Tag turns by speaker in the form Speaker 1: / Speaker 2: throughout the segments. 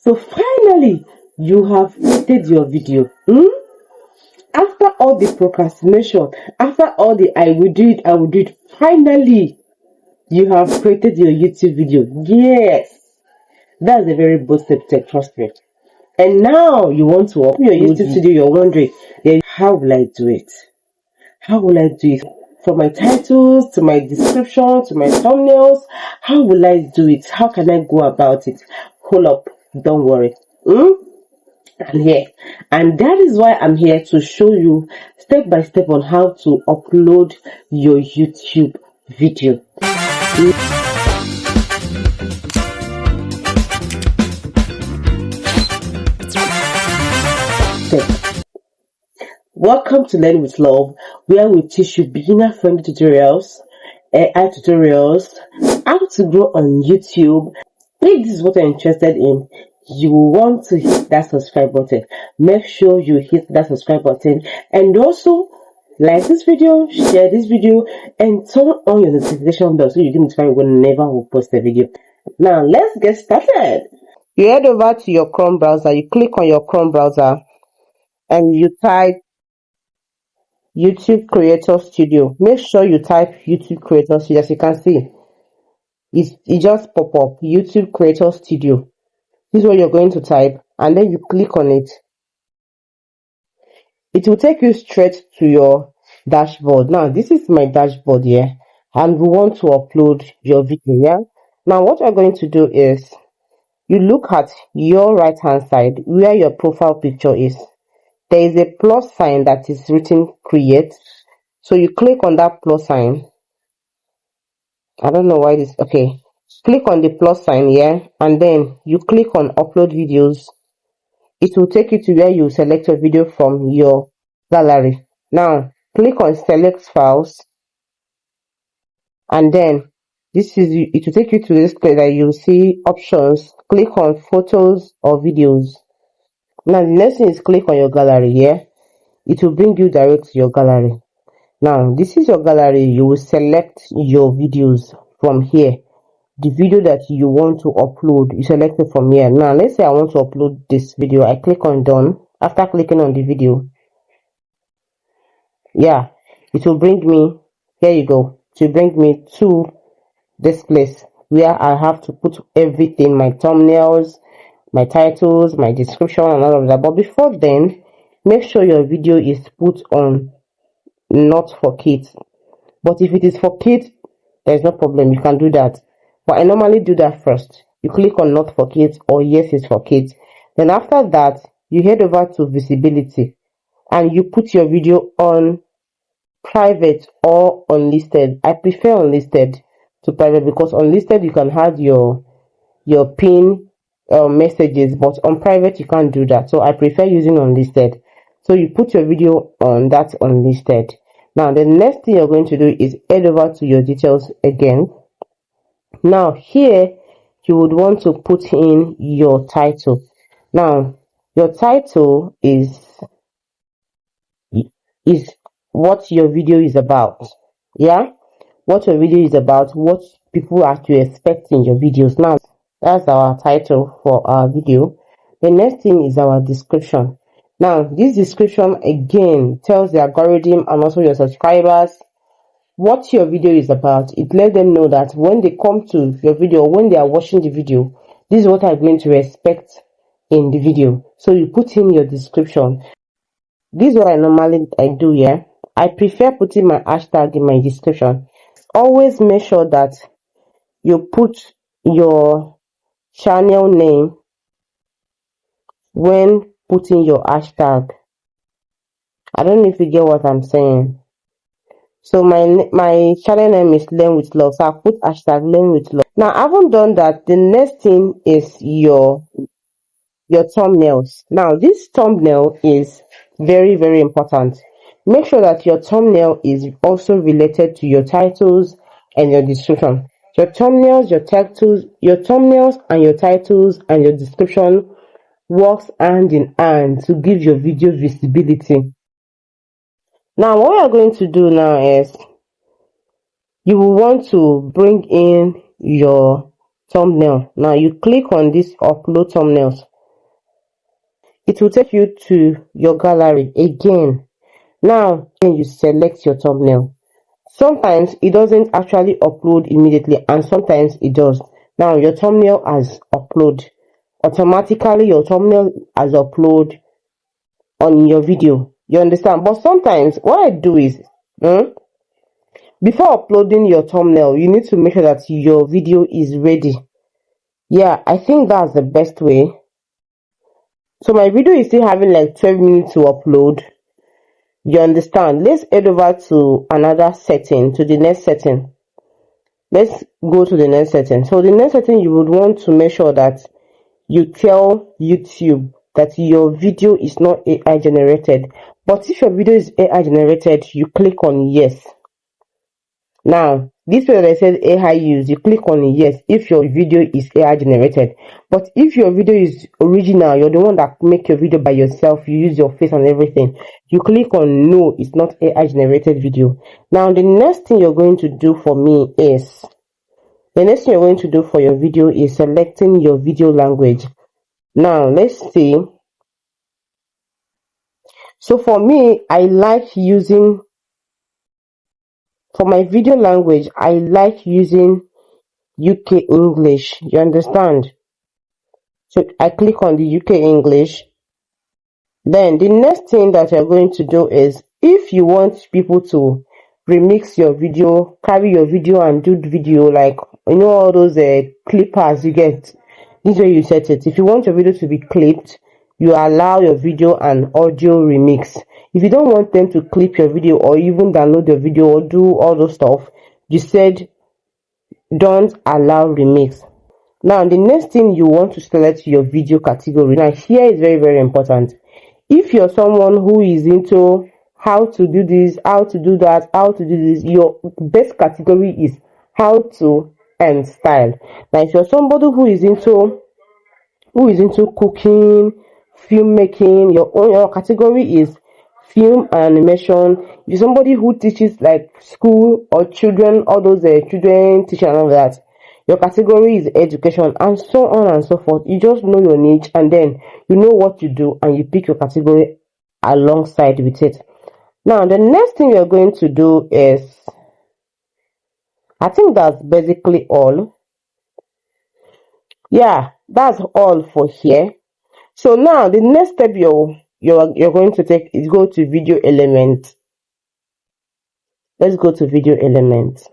Speaker 1: So finally, you have created your video. After all the procrastination, after all the I will do it, finally, you have created your YouTube video. Yes, that's a very bold step, trust me. And now you want to open your YouTube studio, you're wondering, then how will I do it? How will I do it? From my titles to my description to my thumbnails, how will I do it? How can I go about it? Hold up, don't worry. I'm here, and that is why I'm here to show you step by step on how to upload your YouTube video. Welcome to Learn with Love, where we teach you beginner-friendly tutorials, AI tutorials, how to grow on YouTube. If this is what you're interested in, you want to hit that subscribe button. Make sure you hit that subscribe button, and also like this video, share this video, and turn on your notification bell so you get notified whenever we post a video. Now let's get started. You head over to your Chrome browser, you click on your Chrome browser, and you type YouTube Creator Studio. Make sure you type YouTube Creator Studio. As you can see, it just pop up YouTube Creator Studio. This is what you're going to type, and then you click on it. It will take you straight to your dashboard. Now this is my dashboard here, and we want to upload your video here. Now what you're going to do is you look at your right hand side where your profile picture is. There is a plus sign that is written create, so you click on that plus sign. I don't know why this, okay, click on the plus sign here, and then you click on upload videos. It will take you to where you select your video from your gallery. Now click on select files, and then it will take you to this place that you see options. Click on photos or videos. Now the next thing is click on your gallery here. It will bring you direct to your gallery. Now this is your gallery. You will select your videos from here. The video that you want to upload, you select it from here. Now let's say I want to upload this video. I click on done. After clicking on the video, yeah, it will bring me, here you go, to bring me to this place where I have to put everything, my thumbnails, my titles, my description, and all of that. But before then, make sure your video is put on not for kids. But if it is for kids, there's no problem, you can do that. But I normally do that first. You click on not for kids or yes, it's for kids. Then after that, you head over to visibility, and you put your video on private or unlisted. I prefer unlisted to private, because unlisted you can have your pin messages, but on private you can't do that. So I prefer using unlisted. So you put your video on that unlisted. Now the next thing you're going to do is head over to your details again. Now here you would want to put in your title. Now your title is what your video is about. Yeah, what your video is about, what people are to expect in your videos. Now that's our title for our video. The next thing is our description. Now this description again tells the algorithm and also your subscribers what your video is about. It lets them know that when they come to your video, when they are watching the video, this is what I'm going to expect in the video. So you put in your description. This is what I normally do here. I prefer putting my hashtag in my description. Always make sure that you put your channel name when putting your hashtag. I don't know if you get what I'm saying. So my channel name is Learn with Love, so I put hashtag Learn with Love. Now I haven't done that. The next thing is your thumbnails. Now this thumbnail is very, very important. Make sure that your thumbnail is also related to your titles and your description. Your thumbnails and your titles and your description works hand in hand to give your video visibility. Now what we are going to do now is you will want to bring in your thumbnail. Now you click on this upload thumbnails. it will take you to your gallery again. Now then you select your thumbnail. Sometimes it doesn't actually upload immediately, and sometimes it does. Now your thumbnail has upload automatically. Your thumbnail has upload on your video, you understand? But sometimes what I do is, before uploading your thumbnail, you need to make sure that your video is ready. Yeah, I think that's the best way. So my video is still having like 12 minutes to upload, you understand? Let's head over to another setting, to the next setting. Let's go to the next setting. So the next setting, you would want to make sure that you tell YouTube that your video is not AI generated. But if your video is AI generated, you click on yes. Now, this way that I said AI use, you click on yes if your video is AI generated. But if your video is original, you're the one that make your video by yourself, you use your face and everything, you click on no, it's not AI generated video. Now, the next thing you're going to do for me is, the next thing you're going to do for your video is selecting your video language. Now, let's see. So for me, I like using, for my video language, I like using UK English. You understand? So I click on the UK English. Then the next thing that you're going to do is, if you want people to remix your video, carry your video and do the video, like, you know, all those clippers you get, this way you set it. If you want your video to be clipped, you allow your video and audio remix. If you don't want them to clip your video or even download your video or do all those stuff, you said don't allow remix. Now the next thing, you want to select your video category. Now here is very, very important. If you're someone who is into how to do this, how to do that, how to do this, your best category is how to and style. Now if you're somebody who is into cooking, filmmaking, your category is film and animation. If you're somebody who teaches like school or children, all those children teaching and all that, your category is education, and so on and so forth. You just know your niche, and then you know what you do, and you pick your category alongside with it. Now the next thing you're going to do is, I think that's basically all. Yeah, that's all for here. So now the next step you're going to take is go to video element. Let's go to video element.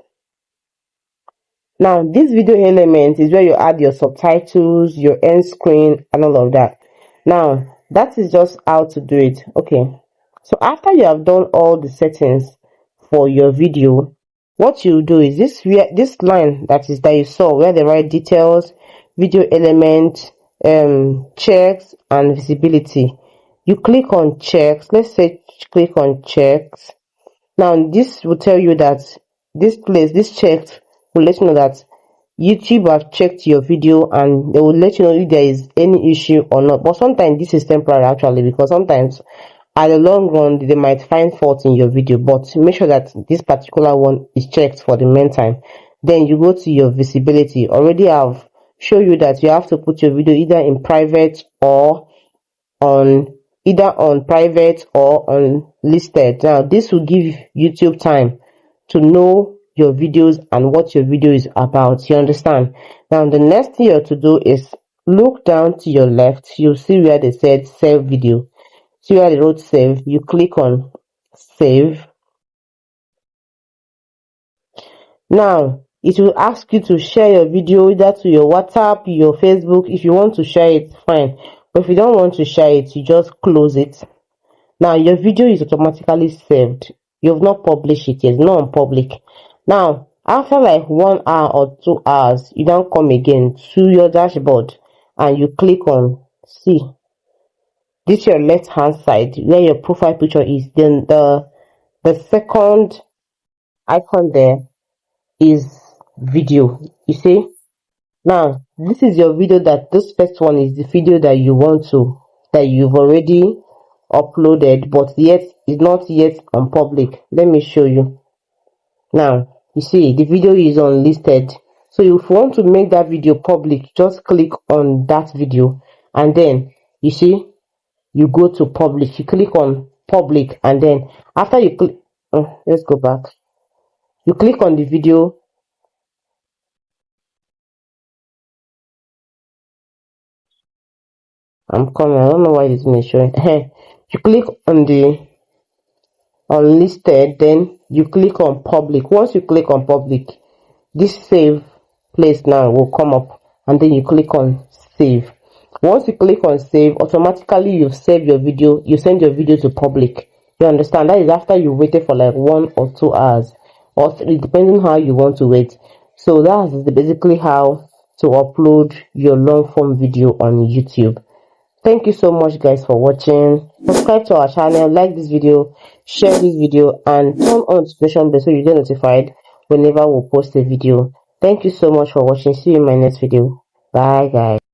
Speaker 1: Now this video element is where you add your subtitles, your end screen, and all of that. Now that is just how to do it. Okay, so after you have done all the settings for your video, what you do is this line that you saw where they write details, video element, checks and visibility. You click on checks. Let's say click on checks. Now this will tell you that this checks will let you know that YouTube have checked your video, and they will let you know if there is any issue or not. But sometimes this is temporary actually, because sometimes at the long run they might find fault in your video, but make sure that this particular one is checked for the meantime. Then you go to your visibility. Already have show you that you have to put your video either in private or on private or on listed. Now this will give YouTube time to know your videos and what your video is about. You understand? Now the next thing you have to do is look down to your left. You'll see where they said save video. See where they wrote save. You click on save. Now it will ask you to share your video either to your WhatsApp, your Facebook. If you want to share it, fine. But if you don't want to share it, you just close it. Now your video is automatically saved. You've not published it yet, it's not on public. Now after like 1 hour or 2 hours, you don't come again to your dashboard and you click on see. This is your left hand side where your profile picture is. Then the second icon there is video. You see? Now this is your video. That this first one is the video that you've already uploaded, but yet is not yet on public. Let me show you. Now you see the video is unlisted, so if you want to make that video public, just click on that video, and then you see you go to public, you click on public, and then after you click, let's go back, you click on the video. I'm coming, I don't know why this is showing. You click on the unlisted, then you click on public. Once you click on public, this save place now will come up, and then you click on save. Once you click on save, automatically you save your video, you send your video to public. You understand? That is after you waited for like 1 or 2 hours, or 3, depending how you want to wait. So that's basically how to upload your long form video on YouTube. Thank you so much guys for watching. Subscribe to our channel, like this video, share this video, and turn on notification bell so you get notified whenever we post a video. Thank you so much for watching. See you in my next video. Bye guys.